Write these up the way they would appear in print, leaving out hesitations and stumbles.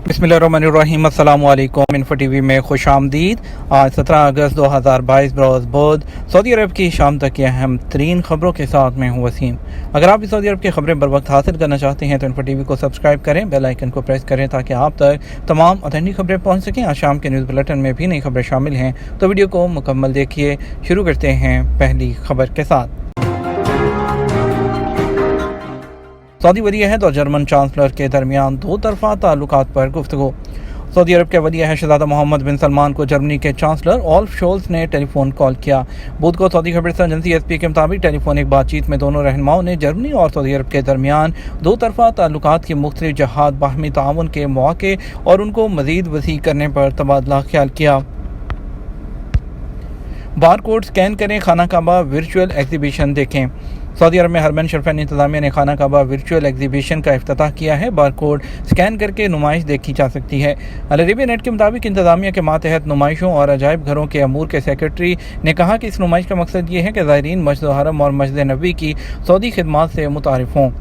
बिस्मिल्लाहिर्रहमानिर्रहीम। अस्सलाम वालेकुम। इन्फो टीवी में खुश आमदीद। आज 17 अगस्त 2022 बरोज़ बुध सऊदी अरब की शाम तक की अहम तरीन खबरों के साथ मैं हूँ वसीम। अगर आप भी सऊदी अरब की खबरें बर वक्त हासिल करना चाहते हैं तो इन्फो टीवी को सब्सक्राइब करें, बेल आइकन को प्रेस करें ताकि आप तक तमाम ऑथेंटिक खबरें पहुँच सकें। आज शाम के न्यूज़ बुलेटिन में भी नई खबरें शामिल हैं, तो वीडियो को मुकम्मल देखिए। शुरू करते हैं पहली खबर के साथ। सऊदी वली अहद और जर्मन चांसलर के दरमियान दो तरफा ताल्लुकात पर गुफ्तगू। सऊदी अरब के वली अहद शहज़ादा मोहम्मद बिन सलमान को जर्मनी के चांसलर ओल्फ शोल्स ने टेलीफोन कॉल किया। बुध को सऊदी खबर एजेंसी एसपी के मुताबिक टेलीफोनिक बातचीत में दोनों रहनुमाओं ने जर्मनी और सऊदी अरब के दरमियान दो तरफा ताल्लुकात की मुख्तलिफ जहात बाहमी ताउन के मौके और उनको मज़ीद वसी करने पर तबादला ख्याल किया। बार कोड स्कैन करें, खाना काबा वर्चुअल एग्जीबिशन देखें। सऊदी अरब में हरमैन शरफ़ैन इंतज़ामिया ने खाना काबा वर्चुअल एग्जीबिशन का इफ्तिताह किया है। बार कोड स्कैन करके नुमाइश देखी जा सकती है। अल अरबिया नेट के मुताबिक इंतज़ामिया के मातहत नुमाइशों और अजायब घरों के अमूर के सेक्रेटरी ने कहा कि इस नुमाइश का मकसद ये है कि ज़ायरीन मस्जिद हरम और मस्जिद नबी की सऊदी खिदमात से मुतारिफ हों,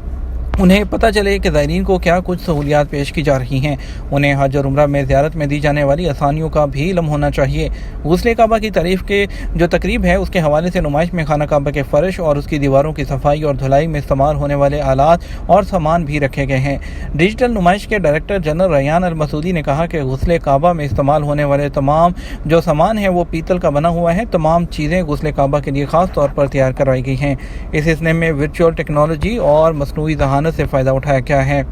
उन्हें पता चले कि ज़ायरीन को क्या कुछ सहूलियात पेश की जा रही हैं। उन्हें हज और उम्रा में ज़ियारत में दी जाने वाली आसानियों का भी इल्म होना चाहिए। गुस्ले काबा की तारीफ़ के जो तकरीब है उसके हवाले से नुमाइश में खाना काबा के फ़र्श और उसकी दीवारों की सफाई और धुलाई में इस्तेमाल होने वाले आलात और सामान भी रखे गए हैं। डिजिटल नुमाइश के डायरेक्टर जनरल रयान अल मसूदी ने कहा कि गुस्ले काबा में इस्तेमाल होने वाले तमाम जो सामान है वो पीतल का बना हुआ है। तमाम चीज़ें गुस्ले काबा के लिए ख़ास तौर पर तैयार करवाई गई हैं। इस सिलसिले में वर्चुअल टेक्नोलॉजी और मसनूई ज़हानत से फ़ायदा उठाया गया है।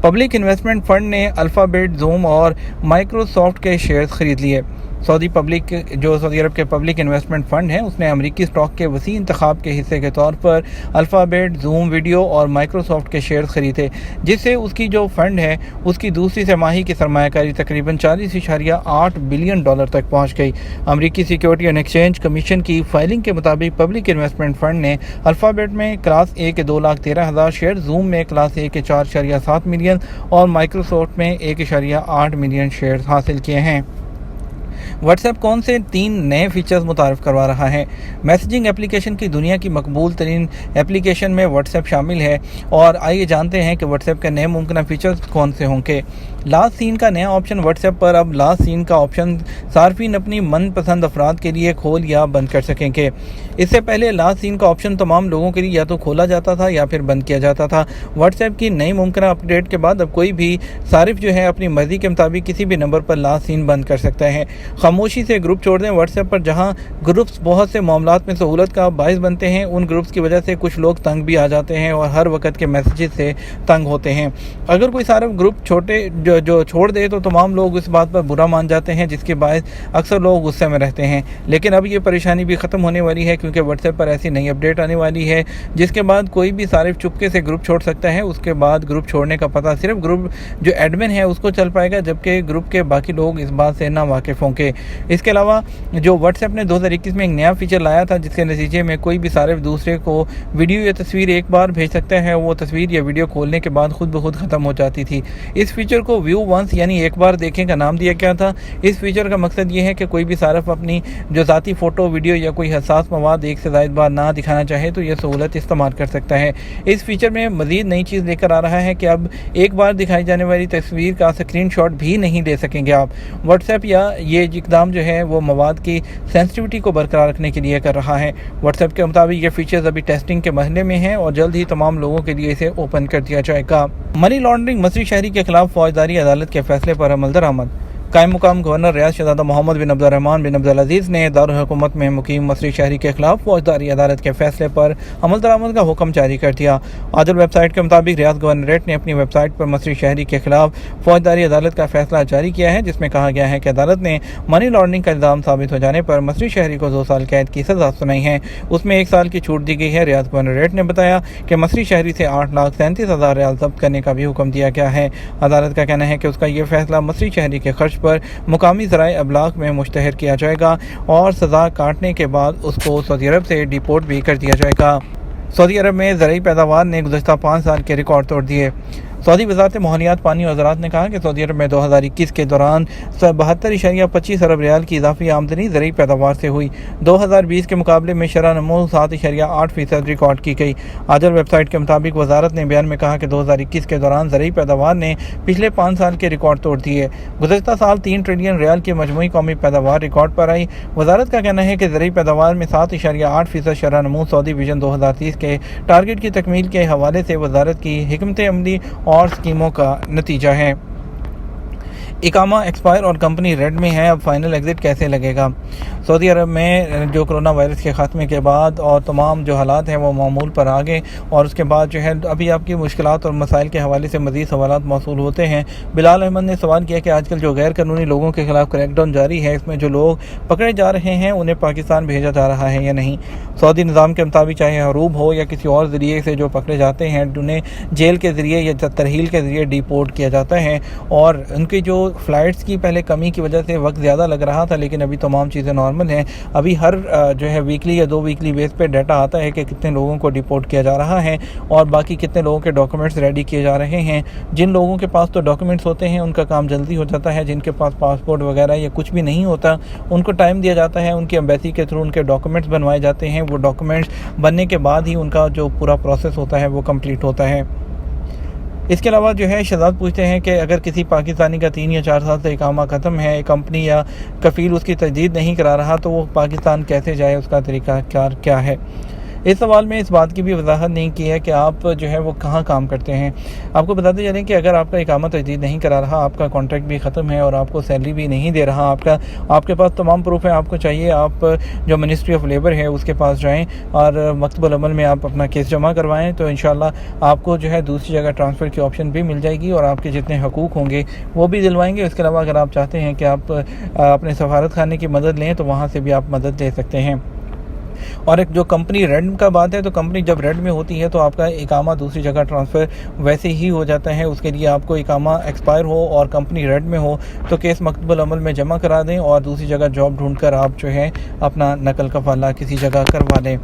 पब्लिक इन्वेस्टमेंट फ़ंड ने अल्फ़ाबेट, जूम और माइक्रोसॉफ्ट के शेयर्स खरीद लिए। सऊदी अरब के पब्लिक इन्वेस्टमेंट फ़ंड है उसने अमेरिकी स्टॉक के वसी इंतखाब के हिस्से के तौर पर अल्फ़ाबेट, जूम वीडियो और माइक्रोसॉफ्ट के शेयर्स खरीदे, जिससे उसकी जो फ़ंड है उसकी दूसरी तिमाही की सरमायाकारी तकरीबन 40.8 बिलियन डॉलर तक पहुँच गई। अमेरिकी सिक्योरिटी एंड एक्सचेंज कमीशन की फाइलिंग के मुताबिक पब्लिक इन्वेस्टमेंट फ़ंड ने अल्फ़ाबेट में क्लास ए के 2,13,000 शेयर, जूम में क्लास ए के 4.7 मिलियन और माइक्रोसॉफ्ट में 1.8 मिलियन शेयर हासिल किए हैं। व्हाट्सएप कौन से 3 नए फीचर्स मुतारफ़ करवा रहा है। मैसेजिंग एप्लीकेशन की दुनिया की मकबूल तरीन एप्लीकेशन में व्हाट्सएप शामिल है और आइए जानते हैं कि व्हाट्सएप के नए मुमकिन फीचर्स कौन से होंगे। लास्ट सीन का नया ऑप्शन। व्हाट्सएप पर अब लास्ट सीन का ऑप्शन सार्फिन अपनी मनपसंद अफराद के लिए खोल या बंद कर सकेंगे। इससे पहले लास्ट सीन का ऑप्शन तमाम लोगों के लिए या तो खोला जाता था या फिर बंद किया जाता था। व्हाट्सएप की नई मुमकिन अपडेट के बाद अब कोई भी सारिफ जो है अपनी मर्जी के मुताबिक किसी भी नंबर पर लास्ट सीन बंद कर सकता है। खामोशी से ग्रुप छोड़ दें। व्हाट्सएप पर जहां ग्रुप्स बहुत से मामलात में सहूलत का बायस बनते हैं, उन ग्रुप्स की वजह से कुछ लोग तंग भी आ जाते हैं और हर वक्त के मैसेजेस से तंग होते हैं। अगर कोई सारा ग्रुप जो छोड़ दे तो तमाम लोग इस बात पर बुरा मान जाते हैं, जिसके बायस अक्सर लोग गुस्से में रहते हैं। लेकिन अब ये परेशानी भी ख़त्म होने वाली है क्योंकि व्हाट्सएप पर ऐसी नई अपडेट आने वाली है जिसके बाद कोई भी सारिफ चुपके से ग्रुप छोड़ सकता है। उसके बाद ग्रुप छोड़ने का पता सिर्फ ग्रुप जो एडमिन है उसको चल पाएगा, जबकि ग्रुप के बाकी लोग इस बात से ना वाकिफ़ होंगे। इसके अलावा जो व्हाट्सएप ने 2021 में एक नया फीचर लाया था जिसके नतीजे में कोई भी सारिफ दूसरे को वीडियो या तस्वीर एक बार भेज सकता है, वो तस्वीर या वीडियो खोलने के बाद खुद ब खुद ख़त्म हो जाती थी। इस फीचर को व्यू वंस यानी एक बार देखें का नाम दिया गया था। इस फीचर का मकसद ये है कि कोई भी सारिफ अपनी जो ज़ाती फ़ोटो, वीडियो या कोई हसास मवाद एक से ज़ायद बार ना दिखाना चाहे तो यह सहूलत इस्तेमाल कर सकता है। इस फीचर में मज़ीद नई चीज़ लेकर आ रहा है कि अब एक बार दिखाई जाने वाली तस्वीर का स्क्रीनशॉट भी नहीं ले सकेंगे आप। व्हाट्सएप या ये इक़दाम जो है वो मवाद की सेंसिटिविटी को बरकरार रखने के लिए कर रहा है। व्हाट्सएप के मुताबिक ये फीचर्स अभी टेस्टिंग के मरहले में हैं और जल्द ही तमाम लोगों के लिए इसे ओपन कर दिया जाएगा। मनी लॉन्ड्रिंग मसरी शहरी के खिलाफ फौजदारी अदालत के फैसले पर अमल दरामद। कायम मुकाम गवर्नर रियाज शहज़ादा मोहम्मद बिन अब्दुर्रहमान बिन अब्दुल अजीज़ ने दारुल हुकूमत में मुकीम मसरी शहरी के खिलाफ फौजदारी अदालत के फैसले पर अमल दरामद का हुक्म जारी कर दिया। आदल वेबसाइट के मुताबिक रियाज गवर्नरेट ने अपनी वेबसाइट पर मसरी शहरी के खिलाफ फौजदारी अदालत का फैसला जारी किया है, जिसमें कहा गया है कि अदालत ने मनी लॉन्ड्रिंग का इल्ज़ाम साबित हो जाने पर मसरी शहरी को 2 साल कैद की सज़ा सुनाई है। उसमें 1 साल की छूट दी गई है। रियाज गवर्नरेट ने बताया कि मसरी शहरी से 8,37,000 रियाल जब्त करने का भी हुक्म दिया गया है। अदालत का कहना है कि उसका यह फैसला मसरी शहरी के खर्च पर मुकामी ज़राए अबलाग में मुश्तहर किया जाएगा और सज़ा काटने के बाद उसको सऊदी अरब से डिपोर्ट भी कर दिया जाएगा। सऊदी अरब में ज़रूरी पैदावार ने गुज़श्ता 5 साल के रिकॉर्ड तोड़ दिए। सऊदी वज़ारत माहौलियात, पानी और ज़राअत ने कहा कि सऊदी अरब में 2021 के दौरान 72.25 अरब रियाल की इजाफी आमदनी ज़रूरी पैदावार से हुई। 2020 के मुकाबले में शरह नमो 7.8% रिकॉर्ड की गई। आजल वेबसाइट के मुताबिक वजारत ने बयान में कहा कि 2021 के दौरान ज़रूरी पैदावार ने पिछले 5 साल के रिकॉर्ड तोड़ दिए। गुज़श्ता साल 3 ट्रिलियन रियाल की मजमूई कौमी पैदावार रिकॉर्ड पर आई। वजारत का कहना है कि ज़रूरी पैदावार में 7.8% शरह नमो सऊदी विजन 2030 के टारगेट की तकमील के हवाले से वजारत की हिकमत अमली और स्कीमों का नतीजा है। इकामा एक्सपायर और कंपनी रेड में है, अब फाइनल एग्ज़िट कैसे लगेगा? सऊदी अरब में जो कोरोना वायरस के ख़ात्मे के बाद और तमाम जो हालात हैं वो मामूल पर आ गए और उसके बाद जो है अभी आपकी मुश्किलात और मसाइल के हवाले से मज़ीद सवालात मौसूल होते हैं। बिलाल अहमद ने सवाल किया कि आजकल जो गैर कानूनी लोगों के ख़िलाफ़ क्रैकडाउन जारी है, इसमें जो लोग पकड़े जा रहे हैं उन्हें पाकिस्तान भेजा जा रहा है या नहीं? सऊदी निज़ाम के मुताबिक चाहे हरूब हो या किसी और ज़रिए से जो पकड़े जाते हैं उन्हें जेल के ज़रिए या तरहील के ज़रिए डिपोर्ट किया जाता है। और उनकी जो फ़्लाइट्स की पहले कमी की वजह से वक्त ज़्यादा लग रहा था, लेकिन अभी तमाम चीज़ें नॉर्मल हैं। अभी हर जो है वीकली या 2 वीकली बेस पे डाटा आता है कि कितने लोगों को डिपोर्ट किया जा रहा है और बाकी कितने लोगों के डॉक्यूमेंट्स रेडी किए जा रहे हैं। जिन लोगों के पास तो डॉक्यूमेंट्स होते हैं उनका काम जल्दी हो जाता है, जिनके पास पासपोर्ट वगैरह या कुछ भी नहीं होता उनको टाइम दिया जाता है, उनकी एम्बेसी के थ्रू उनके डॉक्यूमेंट्स बनवाए जाते हैं। वो डॉक्यूमेंट्स बनने के बाद ही उनका जो पूरा प्रोसेस होता है वो कंप्लीट होता है। इसके अलावा जो है शहजाद पूछते हैं कि अगर किसी पाकिस्तानी का 3 या 4 साल से इकामा ख़त्म है, कंपनी या कफ़ील उसकी तजदीद नहीं करा रहा, तो वो पाकिस्तान कैसे जाए, उसका तरीका क्या है? इस सवाल में इस बात की भी वजाहत नहीं की है कि आप जो है वो कहाँ काम करते हैं। आपको बताते चलें कि अगर आपका इकामा तजदीद नहीं करा रहा, आपका कॉन्ट्रैक्ट भी ख़त्म है और आपको सैलरी भी नहीं दे रहा, आपके पास तमाम प्रूफ है, आपको चाहिए आप जो मिनिस्ट्री ऑफ लेबर है उसके पास जाएं और मकतबुल अमल में आप अपना केस जमा करवाएं, तो इंशाल्लाह आपको जो है दूसरी जगह ट्रांसफ़र की ऑप्शन भी मिल जाएगी और आपके जितने हकूक़ होंगे वो भी दिलवाएंगे। इसके अलावा अगर आप चाहते हैं कि आप अपने सफारत खाने की मदद लें तो वहाँ से भी आप मदद ले सकते हैं। और एक जो कंपनी रेड का बात है, तो कंपनी जब रेड में होती है तो आपका इकामा दूसरी जगह ट्रांसफ़र वैसे ही हो जाता है। उसके लिए आपको इकामा एक्सपायर हो और कंपनी रेड में हो तो केस मकतबुल अमल में जमा करा दें और दूसरी जगह जॉब ढूंढकर आप जो है अपना नकल कफाला किसी जगह करवा लें।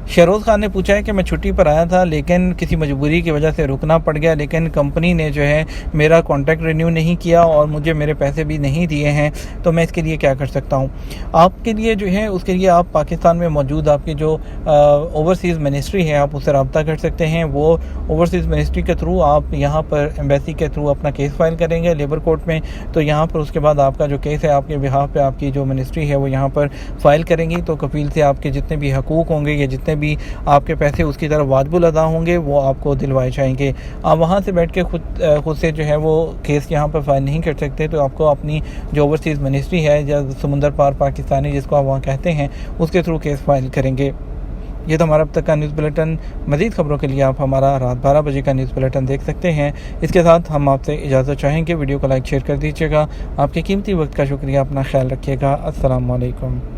शहरोज़ खान ने पूछा है कि मैं छुट्टी पर आया था लेकिन किसी मजबूरी की वजह से रुकना पड़ गया, लेकिन कंपनी ने जो है मेरा कॉन्ट्रैक्ट रिन्यू नहीं किया और मुझे मेरे पैसे भी नहीं दिए हैं, तो मैं इसके लिए क्या कर सकता हूँ? आपके लिए जो है उसके लिए आप पाकिस्तान में मौजूद आपकी जो ओवरसीज़ मिनिस्ट्री है आप उससे रब्ता कर सकते हैं। वो ओवरसीज़ मिनिस्ट्री के थ्रू आप यहाँ पर एम्बेसी के थ्रू अपना केस फाइल करेंगे लेबर कोर्ट में, तो यहाँ पर उसके बाद आपका जो केस है आपके बिहाफ पे आपकी जो मिनिस्ट्री है वो यहाँ पर फाइल करेंगी, तो कफील से आपके जितने भी हकूक़ होंगे या जितने भी आपके पैसे उसकी तरफ वाजिबुल अदा होंगे वो आपको दिलवाए जाएंगे। आप वहाँ से बैठ के खुद से जो है वो केस यहाँ पर फाइल नहीं कर सकते, तो आपको अपनी जो ओवरसीज़ मिनिस्ट्री है या समुंदर पार पाकिस्तानी जिसको आप वहाँ कहते हैं उसके थ्रू केस फाइल करेंगे। ये तो हमारा अब तक का न्यूज़ बुलेटिन। मज़ीद खबरों के लिए आप हमारा रात 12 बजे का न्यूज़ बुलेटिन देख सकते हैं। इसके साथ हम आपसे इजाज़त चाहेंगे। वीडियो को लाइक शेयर कर दीजिएगा। आपके कीमती वक्त का शुक्रिया। अपना ख्याल रखिएगा। अस्सलाम वालेकुम।